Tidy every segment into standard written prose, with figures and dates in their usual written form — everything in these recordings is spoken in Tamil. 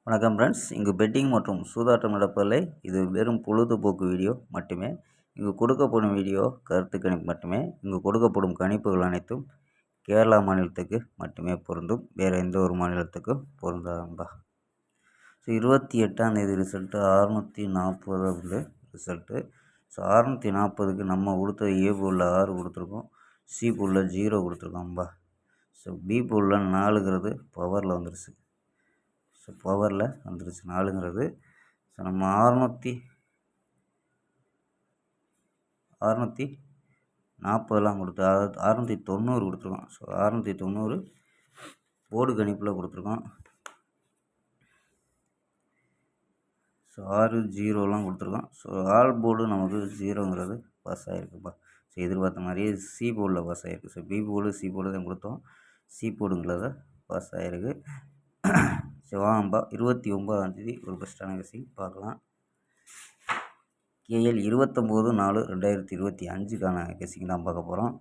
வணக்கம் ஃப்ரெண்ட்ஸ். இங்கு பெட்டிங் மற்றும் சூதாட்டம் நடப்பதில்லை. இது வெறும் பொழுதுபோக்கு வீடியோ மட்டுமே. இங்கு கொடுக்கப்படும் வீடியோ கருத்து கணிப்பு மட்டுமே. இங்கு கொடுக்கப்படும் கணிப்புகள் அனைத்தும் கேரளா மாநிலத்துக்கு மட்டுமே பொருந்தும். வேறு எந்த ஒரு மாநிலத்துக்கும் பொருந்தாதும்பா. ஸோ 28ஆம் தேதி ரிசல்ட்டு 640 வந்து ரிசல்ட்டு. ஸோ 640க்கு நம்ம கொடுத்த ஏ போலில் 6 கொடுத்துருக்கோம், சி போலில் 0 கொடுத்துருக்கோம்பா. ஸோ பி போலில் 4ங்கிறது பவரில் வந்துருச்சு. ஸோ பவரில் வந்துருச்சு 4ங்கிறது. ஸோ நம்ம 640 கொடுத்து 690 கொடுத்துருக்கோம். ஸோ 690 போர்டு கணிப்பில் கொடுத்துருக்கோம். ஸோ 6 0 கொடுத்துருக்கோம். ஸோ ஆல் போர்டு நமக்கு 0ங்கிறது பாஸ் ஆகிருக்குப்பா. ஸோ எதிர்பார்த்த மாதிரியே சி போர்டில் பாஸ் ஆகிருக்கு. So B board C board தான் கொடுத்தோம், சி போர்டுங்கிறத பாஸ் ஆகிருக்கு. ஸோ வாங்கப்பா 29ஆம் தேதி ஒரு பெஸ்ட்டான கெஸ்ஸிங் பார்க்கலாம். கேஎல் 29/4/2025க்கான கெஸ்ஸிங் தான் பார்க்க போகிறோம்.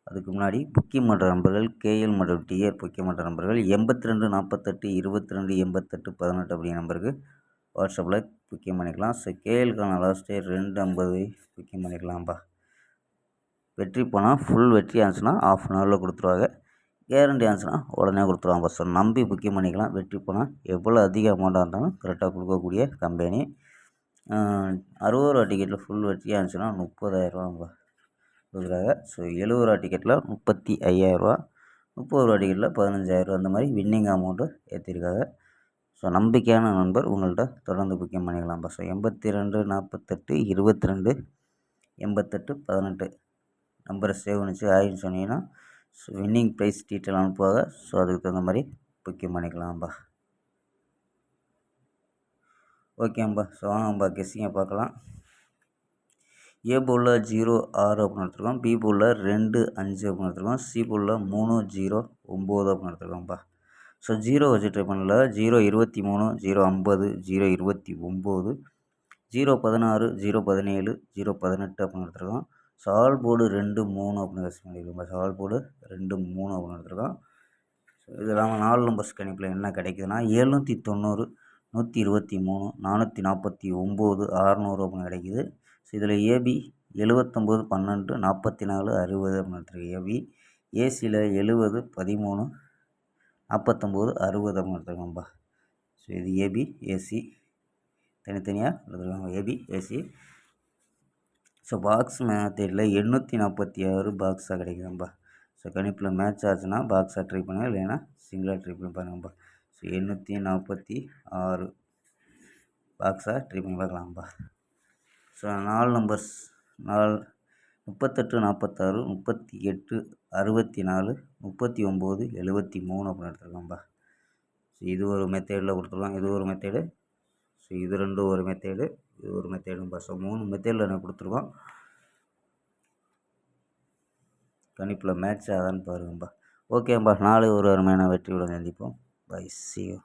அதுக்கு முன்னாடி புக்கிங் பண்ணுற நம்பர்கள் கேஎல் மற்றும் டிஆர் புக்கிங் பண்ணுற நம்பர்கள் 82 48 22 88 18 அப்படிங்கிற நம்பருக்கு வாட்ஸ்அப்பில் புக்கிங் பண்ணிக்கலாம். ஸோ கேஎலுக்கான லாஸ்ட் டே 2:50 புக்கிங் பண்ணிக்கலாம்ப்பா. வெற்றி போனால் ஃபுல் வெற்றி ஆச்சுன்னா ½ அன் ஹவரில் கொடுத்துருவாங்க. கேரண்டி ஆச்சுன்னா உடனே கொடுத்துருவாங்க. ஸோ நம்பி புக்கிங் பண்ணிக்கலாம். வெற்றி போனால் எவ்வளோ அதிக அமௌண்ட்டாக இருந்தாலும் கரெக்டாக கொடுக்கக்கூடிய கம்பெனி. 60 ரூபா டிக்கெட்டில் ஃபுல் வெற்றி ஆச்சுன்னா 30,000 கொடுக்குறாங்க. ஸோ 70 ரூபா டிக்கெட்டில் 35,000, 30 ரூபா டிக்கெட்டில் 15,000 அந்த மாதிரி வின்னிங் அமௌண்ட்டு ஏற்றிருக்காங்க. ஸோ நம்பிக்கையான நண்பர் உங்கள்கிட்ட தொடர்ந்து புக்கிங் பண்ணிக்கலாம்ப்பா. ஸோ 82 48 22 88 18 நம்பரை சேவ் பண்ணிச்சு ஆயின்னு சொன்னீங்கன்னா ஸோ வின்னிங் ப்ரைஸ் டீட்டெயில் அனுப்புவாங்க. ஸோ அதுக்கு தகுந்த மாதிரி புக்கிங் பண்ணிக்கலாம்ப்பா. ஓகேம்பா. ஸோ வாங்கப்பா கெஸ்ஸிங்கை பார்க்கலாம். ஏ போலில் 0 6 அப்படின்னு எடுத்துருக்கோம், பி போலில் 2 5 அப்படின்னு எடுத்துருக்கோம், சி போலில் 3 0 9 அப்படின்னு எடுத்துருக்கோம்ப்பா. ஸோ 0 வச்சு ட்ரை பண்ணல. 0 23 0 50 0 29 0 16 0 17 0 18 அப்படின்னு எடுத்துருக்கோம். ஸோ ஆல் போர்டு 2 3 அப்படின்னு கெஸ் பண்ணியிருக்கோம். ஸோ ஆல் போர்டு 2 3 அப்படின்னு எடுத்துருக்கோம். ஸோ இது இல்லாமல் 4 நம்பர்ஸ் கணிப்பில் என்ன கிடைக்குதுன்னா 790 123 449 600 அப்படின்னு கிடைக்குது. ஸோ இதில் ஏபி 79 12 44 60 அப்படின்னு எடுத்துருக்கு ஏபி. ஏசியில் 70 13 49 60 அப்படின்னு எடுத்துருக்கோம்ப்பா. ஸோ இது ஏபி ஏசி தனித்தனியாக எடுத்துருக்காங்க, ஏபி ஏசி. ஸோ பாக்ஸ் மெத்தடில் 846 பாக்ஸாக கிடைக்குதும்பா. ஸோ கணிப்பில் மேட்ச் ஆச்சுன்னா பாக்ஸாக ட்ரை பண்ணுங்கள், இல்லைன்னா சிங்கிளாக ட்ரை பண்ணி பாருங்கப்பா. ஸோ 846 பாக்ஸாக ட்ரை பண்ணி பார்க்கலாம்ப்பா. ஸோ 4 நம்பர்ஸ் 38 46 38 64 39 73 அப்படின்னு எடுத்துருக்கோம்ப்பா. ஸோ இது ஒரு மெத்தேடில் கொடுத்துருக்கோம், இது ஒரு மெத்தேடு. ஸோ இது ரெண்டும் ஒரு மெத்தேடு, இது ஒரு மெத்தேடும்பா. ஸோ 3 மெத்தேடில் எனக்கு கொடுத்துருக்கோம். கணிப்பில் மேட்ச் ஆதான்னு பாருங்கப்பா. ஓகேம்பா. நாளை ஒரு அருமையான வெற்றியுடன் சந்திப்போம். Bye, see you.